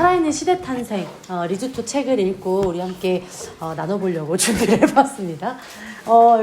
살아있는 시대 탄생 리조토 책을 읽고 우리 함께 나눠보려고 준비를 해봤습니다.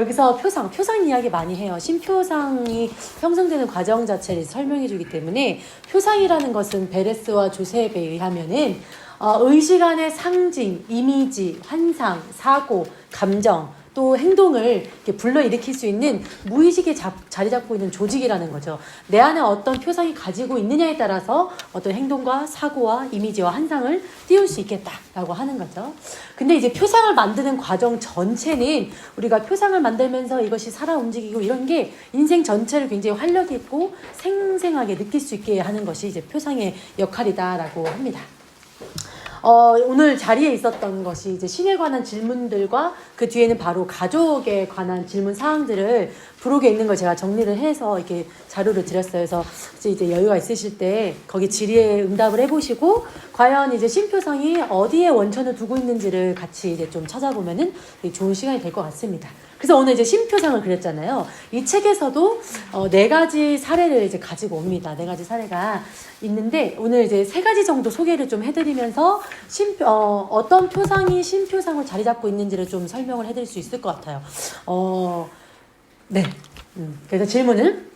여기서 표상 이야기 많이 해요. 신표상이 형성되는 과정 자체를 설명해주기 때문에 표상이라는 것은 베레스와 조셉에 의하면은 의식안의 상징, 이미지, 환상, 사고, 감정 또 행동을 이렇게 불러일으킬 수 있는 무의식에 자리 잡고 있는 조직이라는 거죠. 내 안에 어떤 표상이 가지고 있느냐에 따라서 어떤 행동과 사고와 이미지와 환상을 띄울 수 있겠다라고 하는 거죠. 근데 이제 표상을 만드는 과정 전체는 우리가 표상을 만들면서 이것이 살아 움직이고 이런 게 인생 전체를 굉장히 활력 있고 생생하게 느낄 수 있게 하는 것이 이제 표상의 역할이다라고 합니다. 오늘 자리에 있었던 것이 이제 신에 관한 질문들과 그 뒤에는 바로 가족에 관한 질문 사항들을 부록에 있는 걸 제가 정리를 해서 이렇게 자료를 드렸어요. 그래서 이제 여유가 있으실 때 거기 질의에 응답을 해보시고 과연 이제 신표상이 어디에 원천을 두고 있는지를 같이 이제 좀 찾아보면은 좋은 시간이 될 것 같습니다. 그래서 오늘 이제 신표상을 그렸잖아요. 이 책에서도 4가지 사례를 이제 가지고 옵니다. 4가지 사례가 있는데 오늘 이제 3가지 정도 소개를 좀 해드리면서 어떤 표상이 신표상으로 자리 잡고 있는지를 좀 설명을 해드릴 수 있을 것 같아요. 네. 그래서 질문은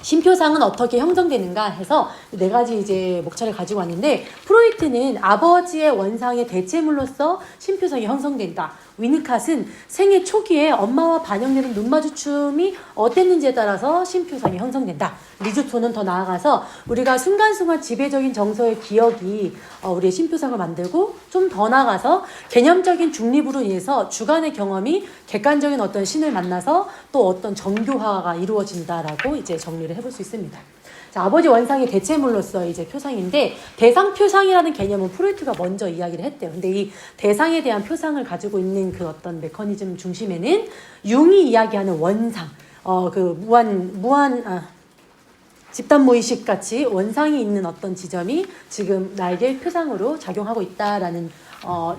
신표상은 어떻게 형성되는가 해서 4가지 이제 목차를 가지고 왔는데 프로이트는 아버지의 원상의 대체물로서 신표상이 형성된다. 위니캇은 생애 초기에 엄마와 반영되는 눈마주춤이 어땠는지에 따라서 신표상이 형성된다. 리조토는 더 나아가서 우리가 순간순간 지배적인 정서의 기억이 우리의 신표상을 만들고 좀 더 나아가서 개념적인 중립으로 인해서 주관의 경험이 객관적인 어떤 신을 만나서 또 어떤 정교화가 이루어진다라고 이제 정리를 해볼 수 있습니다. 자, 아버지 원상의 대체물로서 이제 표상인데 대상 표상이라는 개념은 프로이트가 먼저 이야기를 했대요. 근데 이 대상에 대한 표상을 가지고 있는 그 어떤 메커니즘 중심에는 융이 이야기하는 원상, 집단 무의식 같이 원상이 있는 어떤 지점이 지금 나에게 표상으로 작용하고 있다라는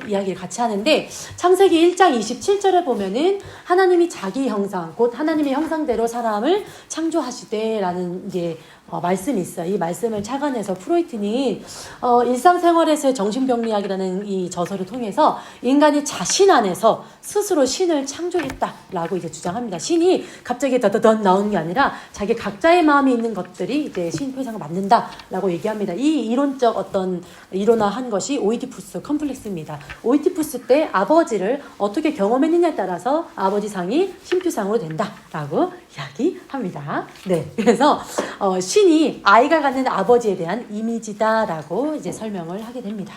이야기를 같이 하는데 창세기 1장 27절에 보면은 하나님이 자기 형상, 곧 하나님의 형상대로 사람을 창조하시되라는 이제 말씀이 있어요. 이 말씀을 착안해서 프로이트는 일상생활에서의 정신병리학이라는 이 저서를 통해서 인간이 자신 안에서 스스로 신을 창조했다라고 이제 주장합니다. 신이 갑자기 더더덧 나오는 게 아니라 자기 각자의 마음에 있는 것들이 이제 신 표상을 만든다라고 얘기합니다. 이 이론적 어떤 이론화한 것이 오이디푸스 컴플렉스입니다. 오이디푸스 때 아버지를 어떻게 경험했느냐에 따라서 아버지 상이 신표상으로 된다라고 이야기합니다. 네, 그래서 신이 아이가 갖는 아버지에 대한 이미지다라고 이제 설명을 하게 됩니다.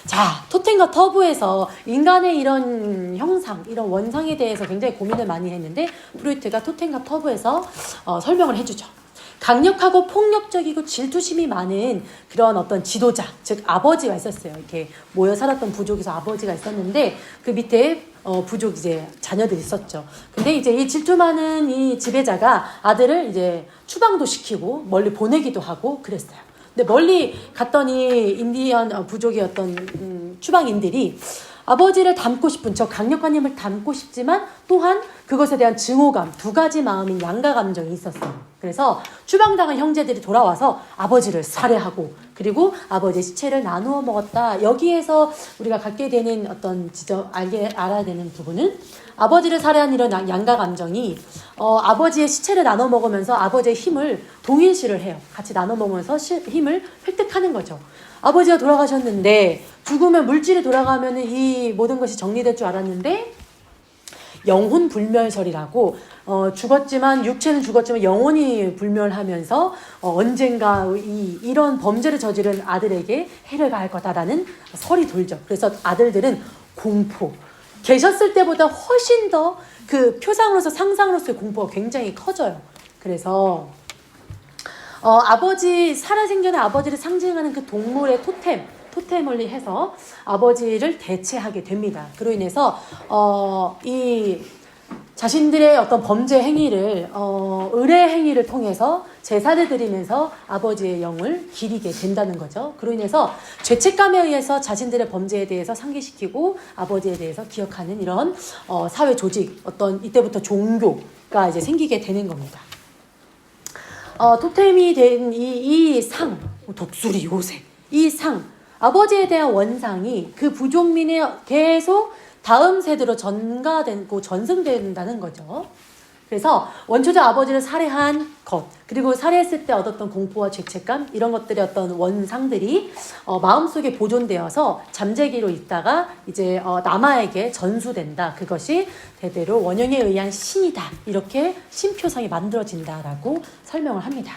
자, 토템과 터부에서 인간의 이런 형상, 이런 원상에 대해서 굉장히 고민을 많이 했는데 프로이트가 토템과 터부에서 설명을 해주죠. 강력하고 폭력적이고 질투심이 많은 그런 어떤 지도자, 즉 아버지가 있었어요. 이렇게 모여 살았던 부족에서 아버지가 있었는데 그 밑에 부족 이제 자녀들이 있었죠. 근데 이제 이 질투 많은 이 지배자가 아들을 이제 추방도 시키고 멀리 보내기도 하고 그랬어요. 근데 멀리 갔더니 인디언 부족의 어떤 추방인들이 아버지를 닮고 싶은 저 강력한 힘을 닮고 싶지만 또한 그것에 대한 증오감, 2가지 마음인 양가 감정이 있었어요. 그래서 추방당한 형제들이 돌아와서 아버지를 살해하고 그리고 아버지의 시체를 나누어 먹었다. 여기에서 우리가 갖게 되는 어떤 알아야 되는 부분은 아버지를 살해한 이런 양가 감정이 아버지의 시체를 나눠 먹으면서 아버지의 힘을 동일시를 해요. 같이 나눠 먹으면서 힘을 획득하는 거죠. 아버지가 돌아가셨는데 죽으면 물질이 돌아가면 이 모든 것이 정리될 줄 알았는데 영혼 불멸설이라고 죽었지만 육체는 죽었지만 영혼이 불멸하면서 언젠가 이런 범죄를 저지른 아들에게 해를 가할 거다라는 설이 돌죠. 그래서 아들들은 공포, 계셨을 때보다 훨씬 더 그 표상으로서 상상으로서의 공포가 굉장히 커져요. 그래서 살아생전의 아버지를 상징하는 그 동물의 토템을 해서 아버지를 대체하게 됩니다. 그로 인해서 이 자신들의 어떤 범죄 행위를 의뢰 행위를 통해서 제사를 드리면서 아버지의 영을 기리게 된다는 거죠. 그로 인해서 죄책감에 의해서 자신들의 범죄에 대해서 상기시키고 아버지에 대해서 기억하는 이런 사회 조직, 어떤 이때부터 종교가 이제 생기게 되는 겁니다. 토템이 된 이 상, 독수리, 요새, 이 상, 아버지에 대한 원상이 그 부족민에 계속 다음 세대로 전가되고 전승된다는 거죠. 그래서 원초적 아버지를 살해한 것, 그리고 살해했을 때 얻었던 공포와 죄책감, 이런 것들의 어떤 원상들이 마음속에 보존되어서 잠재기로 있다가 이제 남아에게 전수된다. 그것이 대대로 원형에 의한 신이다. 이렇게 신표상이 만들어진다라고 설명을 합니다.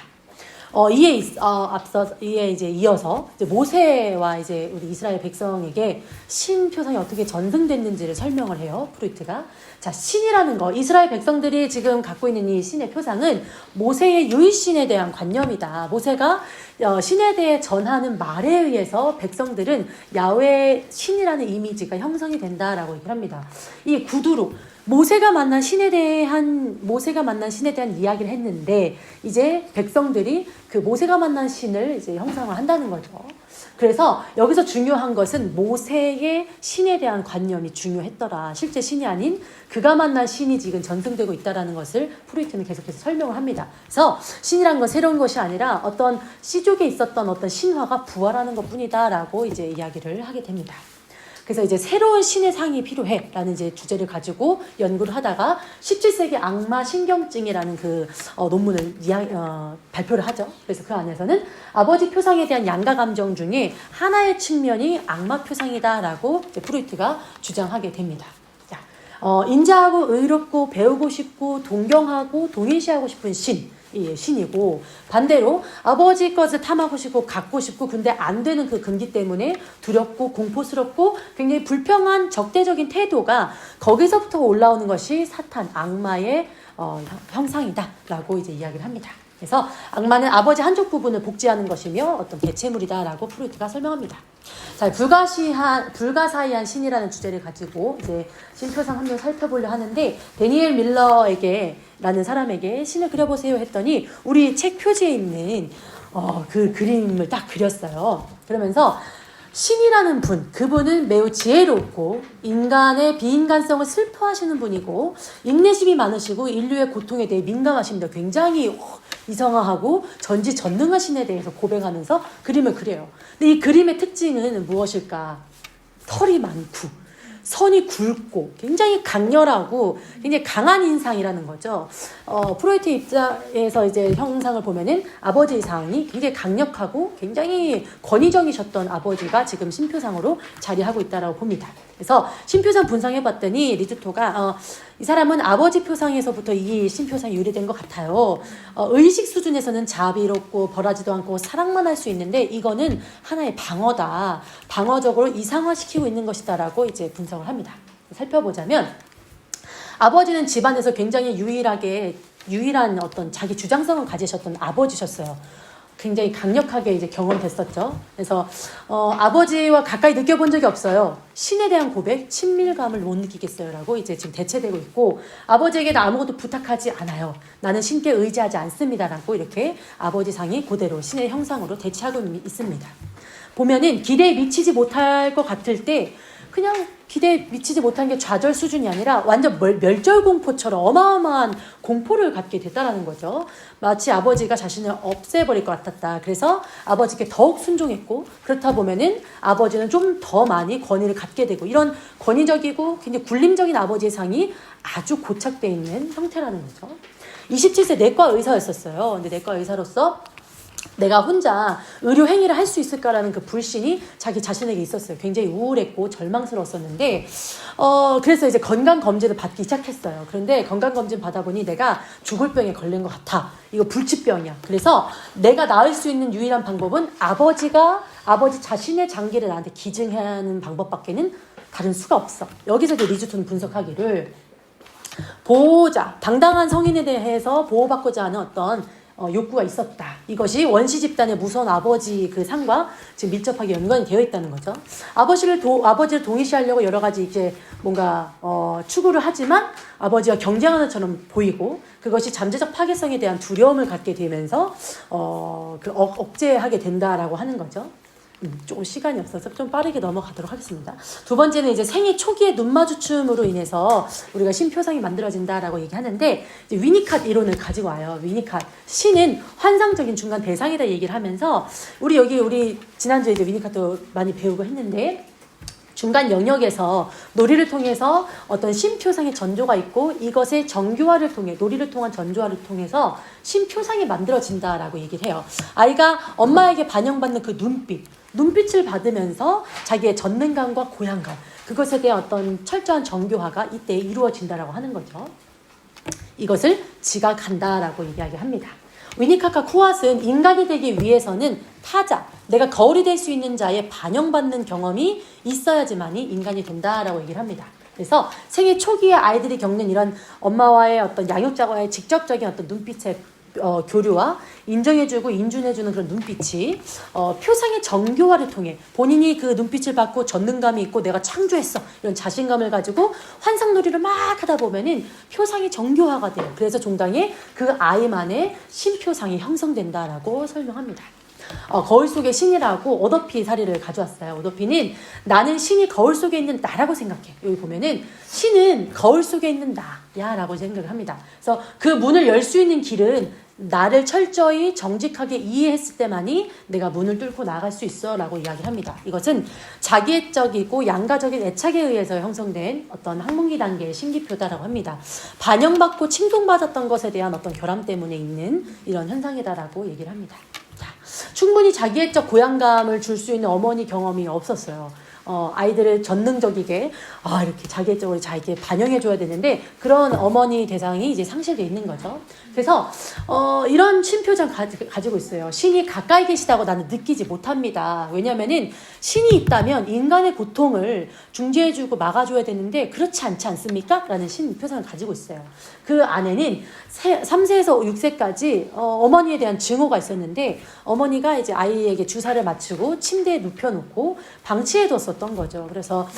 이에 이제 이어서 이제 모세와 이제 우리 이스라엘 백성에게 신 표상이 어떻게 전승됐는지를 설명을 해요. 프루이트가. 자, 신이라는 거, 이스라엘 백성들이 지금 갖고 있는 이 신의 표상은 모세의 유일신에 대한 관념이다. 모세가 신에 대해 전하는 말에 의해서 백성들은 야훼 신이라는 이미지가 형성이 된다라고 얘기를 합니다. 이 구두로 모세가 만난 신에 대한 이야기를 했는데 이제 백성들이 그 모세가 만난 신을 이제 형상을 한다는 거죠. 그래서 여기서 중요한 것은 모세의 신에 대한 관념이 중요했더라. 실제 신이 아닌 그가 만난 신이 지금 전승되고 있다라는 것을 프루이트는 계속해서 설명을 합니다. 그래서 신이란 건 새로운 것이 아니라 어떤 시족에 있었던 어떤 신화가 부활하는 것뿐이다라고 이제 이야기를 하게 됩니다. 그래서 이제 새로운 신의 상이 필요해라는 이제 주제를 가지고 연구를 하다가 17세기 악마 신경증이라는 그 논문을 발표를 하죠. 그래서 그 안에서는 아버지 표상에 대한 양가 감정 중에 하나의 측면이 악마 표상이다라고 이제 프루이트가 주장하게 됩니다. 자, 인자하고 의롭고 배우고 싶고 동경하고 동일시하고 싶은 신이고 반대로 아버지 것을 탐하고 싶고 갖고 싶고 근데 안 되는 그 금기 때문에 두렵고 공포스럽고 굉장히 불평한 적대적인 태도가 거기서부터 올라오는 것이 사탄 악마의 형상이다라고 이제 이야기를 합니다. 그래서 악마는 아버지 한쪽 부분을 복제하는 것이며 어떤 개체물이다라고 프루이트가 설명합니다. 자, 불가사의한 신이라는 주제를 가지고 이제 신표상 한번 살펴보려 하는데 데니엘 밀러라는 사람에게 신을 그려보세요 했더니 우리 책 표지에 있는 그 그림을 딱 그렸어요. 그러면서 신이라는 그분은 매우 지혜롭고 인간의 비인간성을 슬퍼하시는 분이고 인내심이 많으시고 인류의 고통에 대해 민감하십니다. 굉장히 이성화하고 전지전능한 신에 대해서 고백하면서 그림을 그려요. 근데 이 그림의 특징은 무엇일까? 털이 많고 선이 굵고 굉장히 강렬하고 굉장히 강한 인상이라는 거죠. 프로이트 입장에서 이제 형상을 보면은 아버지의 상이 굉장히 강력하고 굉장히 권위적이셨던 아버지가 지금 신표상으로 자리하고 있다라고 봅니다. 그래서 신표상 분석해봤더니 리즈토가 이 사람은 아버지 표상에서부터 이 신표상이 유래된 것 같아요. 의식 수준에서는 자비롭고 벌하지도 않고 사랑만 할 수 있는데 이거는 하나의 방어다. 방어적으로 이상화시키고 있는 것이다라고 이제 분석을 합니다. 살펴보자면 아버지는 집안에서 굉장히 유일한 어떤 자기 주장성을 가지셨던 아버지셨어요. 굉장히 강력하게 이제 경험됐었죠. 그래서 아버지와 가까이 느껴본 적이 없어요. 신에 대한 고백, 친밀감을 못 느끼겠어요라고 이제 지금 대체되고 있고 아버지에게는 아무것도 부탁하지 않아요. 나는 신께 의지하지 않습니다라고 이렇게 아버지 상이 그대로 신의 형상으로 대체하고 있습니다. 보면은 기대에 미치지 못할 것 같을 때 그냥 기대에 미치지 못한 게 좌절 수준이 아니라 완전 멸절공포처럼 어마어마한 공포를 갖게 됐다라는 거죠. 마치 아버지가 자신을 없애버릴 것 같았다. 그래서 아버지께 더욱 순종했고 그렇다 보면은 아버지는 좀 더 많이 권위를 갖게 되고 이런 권위적이고 굉장히 굴림적인 아버지의 상이 아주 고착되어 있는 형태라는 거죠. 27세 내과 의사였었어요. 근데 내과 의사로서 내가 혼자 의료 행위를 할 수 있을까라는 그 불신이 자기 자신에게 있었어요. 굉장히 우울했고 절망스러웠었는데 그래서 이제 건강검진을 받기 시작했어요. 그런데 건강검진 받아보니 내가 죽을 병에 걸린 것 같아. 이거 불치병이야. 그래서 내가 나을 수 있는 유일한 방법은 아버지 자신의 장기를 나한테 기증하는 방법밖에는 다른 수가 없어. 여기서 이제 리즈톤은 분석하기를 보호자, 당당한 성인에 대해서 보호받고자 하는 어떤 욕구가 있었다. 이것이 원시 집단의 무서운 아버지 그 상과 지금 밀접하게 연관이 되어 있다는 거죠. 아버지를 동일시하려고 여러 가지 이제 뭔가 추구를 하지만 아버지와 경쟁하는 것처럼 보이고 그것이 잠재적 파괴성에 대한 두려움을 갖게 되면서 억제하게 된다라고 하는 거죠. 조금 시간이 없어서 좀 빠르게 넘어가도록 하겠습니다. 두 번째는 이제 생애 초기의 눈 마주춤으로 인해서 우리가 신표상이 만들어진다라고 얘기하는데, 이제 위니캇 이론을 가지고 와요. 위니캇. 신은 환상적인 중간 대상이다 얘기를 하면서, 우리 지난주에 이제 위니캇도 많이 배우고 했는데, 중간 영역에서 놀이를 통해서 어떤 신표상의 전조가 있고, 이것의 정교화를 통해, 놀이를 통한 전조화를 통해서 신표상이 만들어진다라고 얘기를 해요. 아이가 엄마에게 반영받는 그 눈빛을 받으면서 자기의 전능감과 고향감, 그것에 대한 어떤 철저한 정교화가 이때 이루어진다라고 하는 거죠. 이것을 지각한다라고 이야기합니다. 위니캅과 쿠왓은 인간이 되기 위해서는 타자, 내가 거울이 될 수 있는 자의 반영받는 경험이 있어야지만이 인간이 된다라고 얘기를 합니다. 그래서 생애 초기에 아이들이 겪는 이런 엄마와의 어떤 양육자와의 직접적인 어떤 눈빛의 교류와 인정해주고 인준해주는 그런 눈빛이 표상의 정교화를 통해 본인이 그 눈빛을 받고 전능감이 있고 내가 창조했어 이런 자신감을 가지고 환상놀이를 막 하다 보면은 표상이 정교화가 돼요. 그래서 종당에 그 아이만의 신표상이 형성된다라고 설명합니다. 거울 속의 신이라고 오더피 사례를 가져왔어요. 오더피는 나는 신이 거울 속에 있는 나라고 생각해. 여기 보면은 신은 거울 속에 있는 나야 라고 생각을 합니다. 그래서 그 문을 열 수 있는 길은 나를 철저히 정직하게 이해했을 때만이 내가 문을 뚫고 나갈 수 있어 라고 이야기합니다. 이것은 자기애적이고 양가적인 애착에 의해서 형성된 어떤 학문기 단계의 신기표다라고 합니다. 반영받고 칭송받았던 것에 대한 어떤 결함 때문에 있는 이런 현상이다라고 얘기를 합니다. 충분히 자기애적 고향감을 줄 수 있는 어머니 경험이 없었어요. 아이들을 전능적이게 이렇게 자기애적으로 자기에 반영해줘야 되는데 그런 어머니 대상이 이제 상실되어 있는 거죠. 그래서 이런 신표상 가지고 있어요. 신이 가까이 계시다고 나는 느끼지 못합니다. 왜냐하면은 신이 있다면 인간의 고통을 중재해주고 막아줘야 되는데 그렇지 않지 않습니까? 라는 신표상을 가지고 있어요. 그 안에는 3세에서 6세까지 어머니에 대한 증오가 있었는데 어머니가 이제 아이에게 주사를 맞추고 침대에 눕혀놓고 방치해뒀었던 거죠. 그래서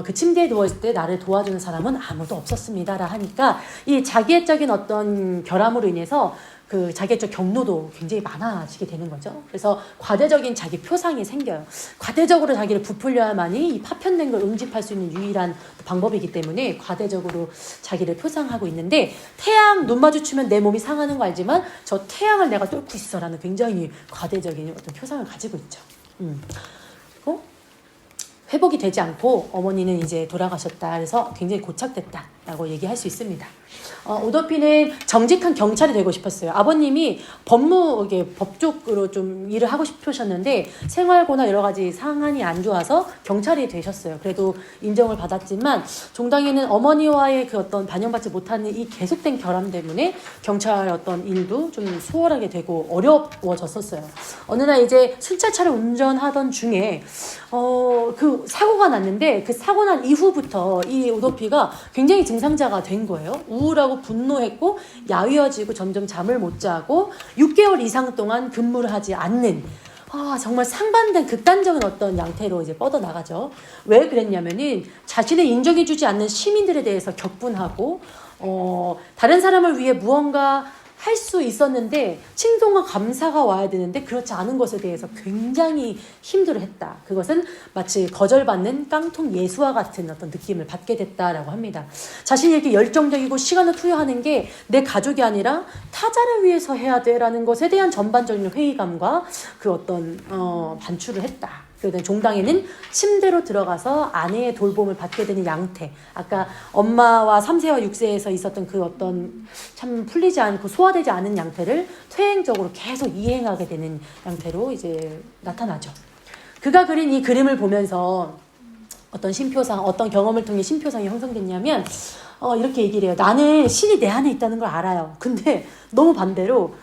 그 침대에 누워있을 때 나를 도와주는 사람은 아무도 없었습니다라 하니까 이 자기애적인 어떤 결함으로 인해서 그 자기애적 경로도 굉장히 많아지게 되는 거죠. 그래서 과대적인 자기 표상이 생겨요. 과대적으로 자기를 부풀려야만이 이 파편된 걸 응집할 수 있는 유일한 방법이기 때문에 과대적으로 자기를 표상하고 있는데 태양 눈 마주치면 내 몸이 상하는 거 알지만 저 태양을 내가 뚫고 있어라는 굉장히 과대적인 어떤 표상을 가지고 있죠. 회복이 되지 않고 어머니는 이제 돌아가셨다. 그래서 굉장히 고착됐다라고 얘기할 수 있습니다. 오더피는 정직한 경찰이 되고 싶었어요. 아버님이 법 쪽으로 좀 일을 하고 싶으셨는데 생활고나 여러 가지 상황이 안 좋아서 경찰이 되셨어요. 그래도 인정을 받았지만 종당에는 어머니와의 그 어떤 반영받지 못하는 이 계속된 결함 때문에 경찰 어떤 일도 좀 수월하게 되고 어려워졌었어요. 어느 날 이제 순찰차를 운전하던 중에 그 사고가 났는데 그 사고 난 이후부터 이 오더피가 굉장히 증상자가 된 거예요. 우울하고 분노했고 야위어지고 점점 잠을 못 자고 6개월 이상 동안 근무를 하지 않는 정말 상반된 극단적인 어떤 양태로 이제 뻗어나가죠. 왜 그랬냐면은 자신을 인정해주지 않는 시민들에 대해서 격분하고 다른 사람을 위해 무언가 할 수 있었는데 칭송과 감사가 와야 되는데 그렇지 않은 것에 대해서 굉장히 힘들어했다. 그것은 마치 거절받는 깡통 예수와 같은 어떤 느낌을 받게 됐다라고 합니다. 자신이 이렇게 열정적이고 시간을 투여하는 게 내 가족이 아니라 타자를 위해서 해야 돼라는 것에 대한 전반적인 회의감과 그 어떤 반출을 했다. 그러다 종당에는 침대로 들어가서 아내의 돌봄을 받게 되는 양태. 아까 엄마와 3세와 6세에서 있었던 그 어떤 참 풀리지 않고 소화되지 않은 양태를 퇴행적으로 계속 이행하게 되는 양태로 이제 나타나죠. 그가 그린 이 그림을 보면서 어떤 신표상, 어떤 경험을 통해 신표상이 형성됐냐면 이렇게 얘기를 해요. 나는 신이 내 안에 있다는 걸 알아요. 근데 너무 반대로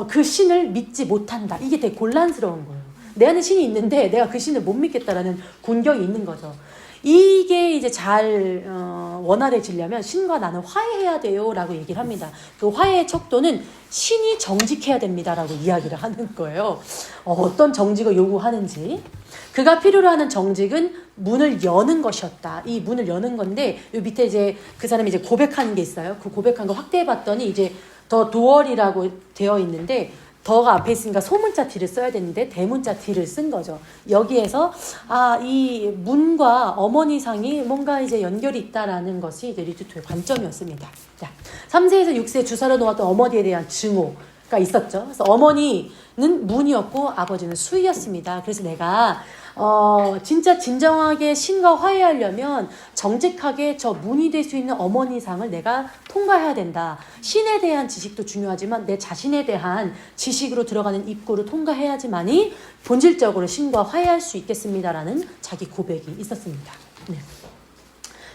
그 신을 믿지 못한다. 이게 되게 곤란스러운 거예요. 내 안에 신이 있는데 내가 그 신을 못 믿겠다라는 곤경이 있는 거죠. 이게 이제 잘 원활해지려면 신과 나는 화해해야 돼요 라고 얘기를 합니다. 그 화해의 척도는 신이 정직해야 됩니다 라고 이야기를 하는 거예요. 어떤 정직을 요구하는지. 그가 필요로 하는 정직은 문을 여는 것이었다. 이 문을 여는 건데 이 밑에 이제 그 사람이 이제 고백하는 게 있어요. 그 고백한 거 확대해 봤더니 이제 더 도어리라고 되어 있는데 더가 앞에 있으니까 소문자 D를 써야 되는데 대문자 D를 쓴 거죠. 여기에서 이 문과 어머니상이 뭔가 이제 연결이 있다라는 것이 이제 리투토의 관점이었습니다. 자, 3세에서 6세 주사로 놓았던 어머니에 대한 증오가 있었죠. 그래서 어머니는 문이었고 아버지는 수이였습니다. 그래서 내가 진짜 진정하게 신과 화해하려면 정직하게 저 문이 될 수 있는 어머니상을 내가 통과해야 된다. 신에 대한 지식도 중요하지만 내 자신에 대한 지식으로 들어가는 입구를 통과해야지만이 본질적으로 신과 화해할 수 있겠습니다라는 자기 고백이 있었습니다. 네.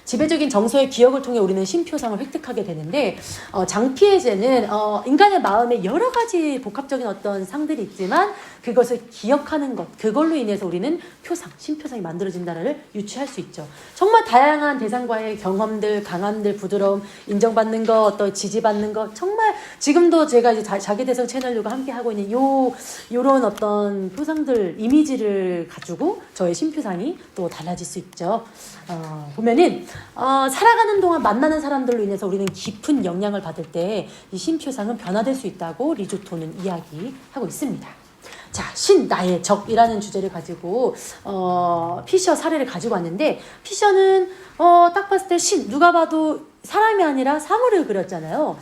지배적인 정서의 기억을 통해 우리는 신표상을 획득하게 되는데 장피해제는 인간의 마음에 여러 가지 복합적인 어떤 상들이 있지만 그것을 기억하는 것, 그걸로 인해서 우리는 표상, 신표상이 만들어진다를 유추할 수 있죠. 정말 다양한 대상과의 경험들, 강함들, 부드러움, 인정받는 것, 어떤 지지받는 것, 정말 지금도 제가 이제 자기대성 채널과 함께 하고 있는 요런 어떤 표상들, 이미지를 가지고 저의 신표상이 또 달라질 수 있죠. 보면은 살아가는 동안 만나는 사람들로 인해서 우리는 깊은 영향을 받을 때 이 신표상은 변화될 수 있다고 리조토는 이야기하고 있습니다. 자, 신 나의 적이라는 주제를 가지고 피셔 사례를 가지고 왔는데 피셔는 딱 봤을 때 신 누가 봐도 사람이 아니라 사물을 그렸잖아요.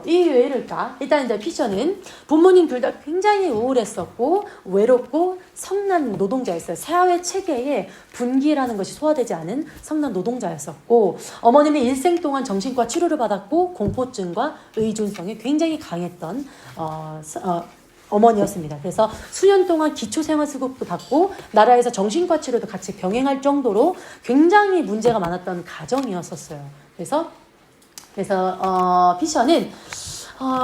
이게 왜 이럴까? 일단 이제 피셔는 부모님 둘 다 굉장히 우울했었고 외롭고 성난 노동자였어요. 사회 체계에 분기라는 것이 소화되지 않은 성난 노동자였었고 어머니는 일생 동안 정신과 치료를 받았고 공포증과 의존성이 굉장히 강했던 어머니였습니다. 그래서 수년 동안 기초생활수급도 받고 나라에서 정신과 치료도 같이 병행할 정도로 굉장히 문제가 많았던 가정이었었어요. 그래서 피셔는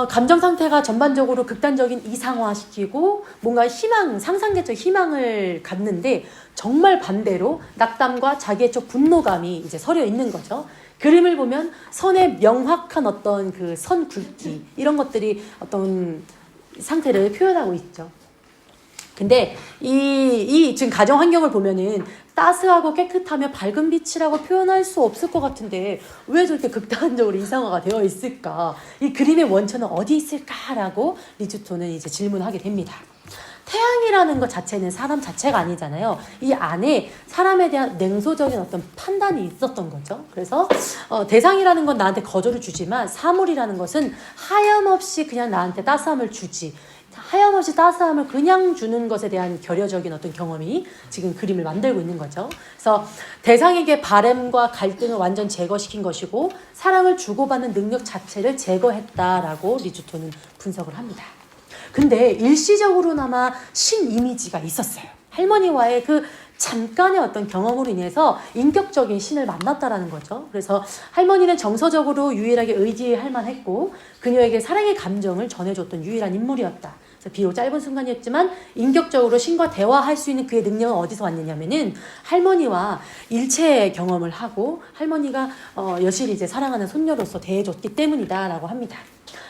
감정 상태가 전반적으로 극단적인 이상화시키고 뭔가 희망, 상상계적 희망을 갖는데 정말 반대로 낙담과 자기애적 분노감이 이제 서려 있는 거죠. 그림을 보면 선의 명확한 어떤 그 선 굵기 이런 것들이 어떤 상태를 표현하고 있죠. 근데 지금 가정 환경을 보면은 따스하고 깨끗하며 밝은 빛이라고 표현할 수 없을 것 같은데 왜 저렇게 극단적으로 이상화가 되어 있을까? 이 그림의 원천은 어디 있을까라고 리조토는 이제 질문하게 됩니다. 태양이라는 것 자체는 사람 자체가 아니잖아요. 이 안에 사람에 대한 냉소적인 어떤 판단이 있었던 거죠. 그래서 대상이라는 건 나한테 거저를 주지만 사물이라는 것은 하염없이 그냥 나한테 따스함을 주지. 하염없이 따스함을 그냥 주는 것에 대한 결여적인 어떤 경험이 지금 그림을 만들고 있는 거죠. 그래서 대상에게 바램과 갈등을 완전 제거시킨 것이고 사랑을 주고받는 능력 자체를 제거했다라고 리조토는 분석을 합니다. 근데 일시적으로나마 신 이미지가 있었어요. 할머니와의 그 잠깐의 어떤 경험으로 인해서 인격적인 신을 만났다라는 거죠. 그래서 할머니는 정서적으로 유일하게 의지할 만했고 그녀에게 사랑의 감정을 전해줬던 유일한 인물이었다. 비록 짧은 순간이었지만 인격적으로 신과 대화할 수 있는 그의 능력은 어디서 왔느냐면은 할머니와 일체 경험을 하고 할머니가 여실히 이제 사랑하는 손녀로서 대해줬기 때문이다라고 합니다.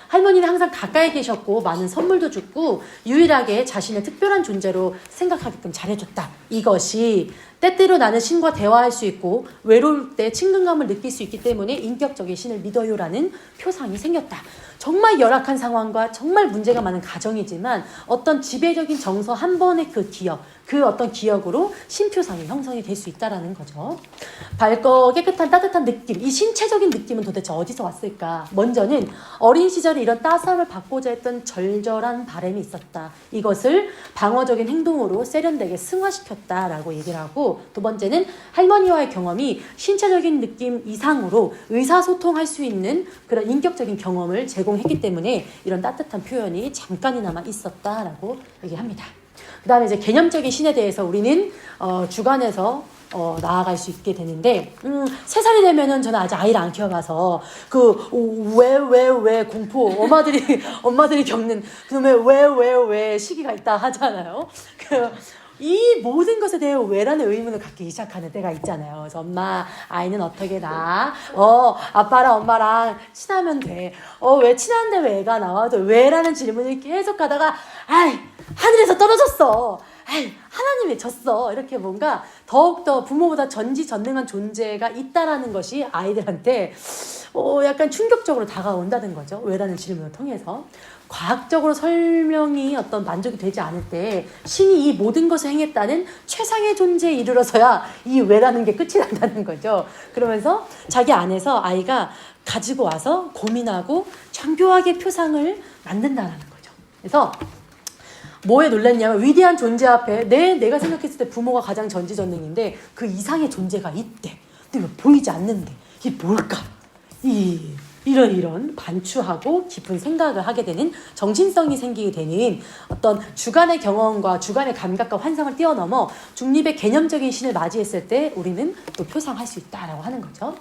할머니는 항상 가까이 계셨고 많은 선물도 줬고 유일하게 자신을 특별한 존재로 생각하게끔 잘해줬다. 이것이 때때로 나는 신과 대화할 수 있고 외로울 때 친근감을 느낄 수 있기 때문에 인격적인 신을 믿어요라는 표상이 생겼다. 정말 열악한 상황과 정말 문제가 많은 가정이지만 어떤 지배적인 정서 한 번의 그 기억, 그 어떤 기억으로 신표상이 형성이 될 수 있다라는 거죠. 밝고 깨끗한 따뜻한 느낌, 이 신체적인 느낌은 도대체 어디서 왔을까? 먼저는 어린 시절에 이런 따스함을 받고자 했던 절절한 바람이 있었다. 이것을 방어적인 행동으로 세련되게 승화시켰다라고 얘기를 하고 두 번째는 할머니와의 경험이 신체적인 느낌 이상으로 의사소통할 수 있는 그런 인격적인 경험을 제공했기 때문에 이런 따뜻한 표현이 잠깐이나마 있었다라고 얘기합니다. 그 다음에 이제 개념적인 신에 대해서 우리는 주관해서 나아갈 수 있게 되는데 3살이 되면은 저는 아직 아이를 안 키워봐서 왜 공포 엄마들이 겪는 그놈의 왜 시기가 있다 하잖아요. 이 모든 것에 대해 왜라는 의문을 갖기 시작하는 때가 있잖아요. 그래서 엄마, 아이는 어떻게 나? 아빠랑 엄마랑 친하면 돼. 왜 친한데 왜가 나와도 왜라는 질문을 계속 가다가 하늘에서 떨어졌어. 에이, 하나님이 졌어. 이렇게 뭔가 더욱더 부모보다 전지전능한 존재가 있다라는 것이 아이들한테 약간 충격적으로 다가온다는 거죠. 왜라는 질문을 통해서. 과학적으로 설명이 어떤 만족이 되지 않을 때 신이 이 모든 것을 행했다는 최상의 존재에 이르러서야 이 왜라는 게 끝이 난다는 거죠. 그러면서 자기 안에서 아이가 가지고 와서 고민하고 정교하게 표상을 만든다는 거죠. 그래서 뭐에 놀랐냐면 위대한 존재 앞에 내가 생각했을 때 부모가 가장 전지전능인데 그 이상의 존재가 있대. 근데 왜 보이지 않는데 이게 뭘까? 이런 반추하고 깊은 생각을 하게 되는 정신성이 생기게 되는 어떤 주관의 경험과 주관의 감각과 환상을 뛰어넘어 중립의 개념적인 신을 맞이했을 때 우리는 또 표상할 수 있다라고 하는 거죠.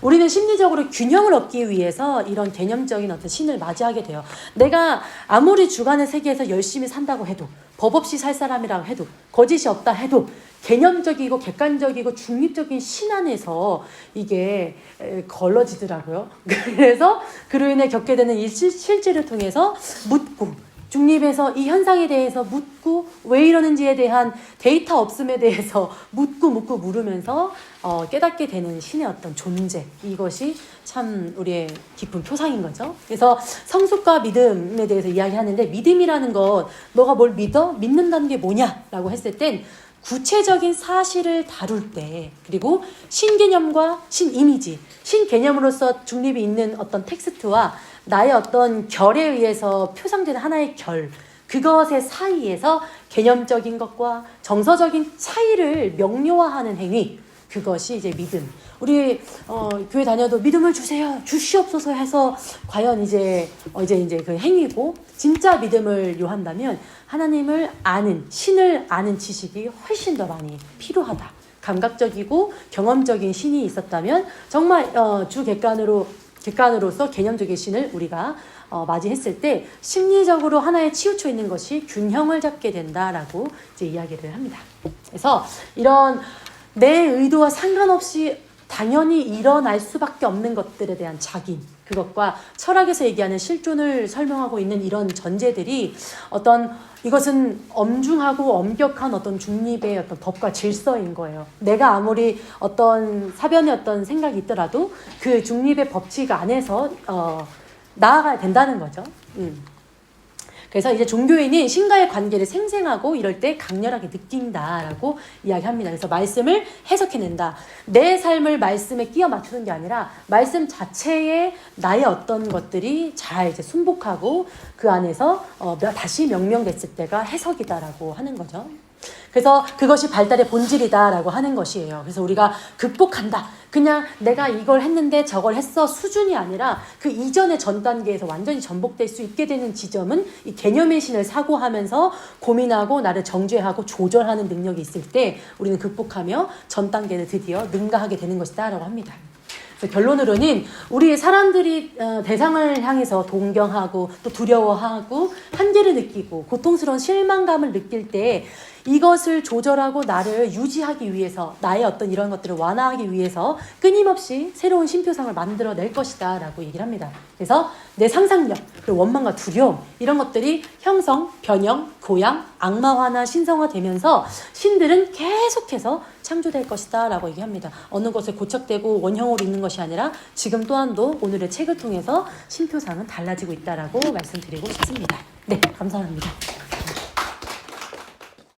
우리는 심리적으로 균형을 얻기 위해서 이런 개념적인 어떤 신을 맞이하게 돼요. 내가 아무리 주관의 세계에서 열심히 산다고 해도 법 없이 살 사람이라고 해도 거짓이 없다 해도 개념적이고 객관적이고 중립적인 신 안에서 이게 걸러지더라고요. 그래서 그로 인해 겪게 되는 이 실제를 통해서 묻고 중립에서 이 현상에 대해서 묻고 왜 이러는지에 대한 데이터 없음에 대해서 묻고 물으면서 깨닫게 되는 신의 어떤 존재, 이것이 참 우리의 깊은 표상인 거죠. 그래서 성숙과 믿음에 대해서 이야기하는데, 믿음이라는 것, 너가 뭘 믿어? 믿는다는 게 뭐냐라고 했을 땐 구체적인 사실을 다룰 때, 그리고 신개념과 신이미지, 신개념으로서 중립이 있는 어떤 텍스트와 나의 어떤 결에 의해서 표상되는 하나의 결, 그것의 사이에서 개념적인 것과 정서적인 차이를 명료화하는 행위, 그것이 이제 믿음. 우리 교회 다녀도 믿음을 주세요, 주시옵소서 해서 과연 이제 그 행위고, 진짜 믿음을 요한다면 하나님을 아는, 신을 아는 지식이 훨씬 더 많이 필요하다. 감각적이고 경험적인 신이 있었다면 정말 객관으로서 개념적인 신을 우리가 맞이했을 때 심리적으로 하나에 치우쳐 있는 것이 균형을 잡게 된다라고 이제 이야기를 합니다. 그래서 이런 내 의도와 상관없이 당연히 일어날 수밖에 없는 것들에 대한 작인, 그것과 철학에서 얘기하는 실존을 설명하고 있는 이런 전제들이 이것은 엄중하고 엄격한 어떤 중립의 어떤 법과 질서인 거예요. 내가 아무리 어떤 사변의 어떤 생각이 있더라도 그 중립의 법칙 안에서 나아가야 된다는 거죠. 그래서 이제 종교인이 신과의 관계를 생생하고 이럴 때 강렬하게 느낀다라고 이야기합니다. 그래서 말씀을 해석해낸다. 내 삶을 말씀에 끼워 맞추는 게 아니라 말씀 자체에 나의 어떤 것들이 잘 이제 순복하고 그 안에서 다시 명명됐을 때가 해석이다라고 하는 거죠. 그래서 그것이 발달의 본질이다라고 하는 것이에요. 그래서 우리가 극복한다. 그냥 내가 이걸 했는데 저걸 했어 수준이 아니라 그 이전의 전 단계에서 완전히 전복될 수 있게 되는 지점은 이 개념의 신을 사고하면서 고민하고 나를 정죄하고 조절하는 능력이 있을 때 우리는 극복하며 전 단계를 드디어 능가하게 되는 것이다라고 합니다. 결론으로는 우리 사람들이 대상을 향해서 동경하고 또 두려워하고 한계를 느끼고 고통스러운 실망감을 느낄 때 이것을 조절하고 나를 유지하기 위해서, 나의 어떤 이런 것들을 완화하기 위해서 끊임없이 새로운 신표상을 만들어낼 것이다 라고 얘기를 합니다. 그래서 내 상상력, 그리고 원망과 두려움, 이런 것들이 형성, 변형, 고양, 악마화나 신성화되면서 신들은 계속해서 창조될 것이다 라고 얘기합니다. 어느 것에 고착되고 원형으로 있는 것이 아니라 지금 또한도 오늘의 책을 통해서 신표상은 달라지고 있다라고 말씀드리고 싶습니다. 네, 감사합니다.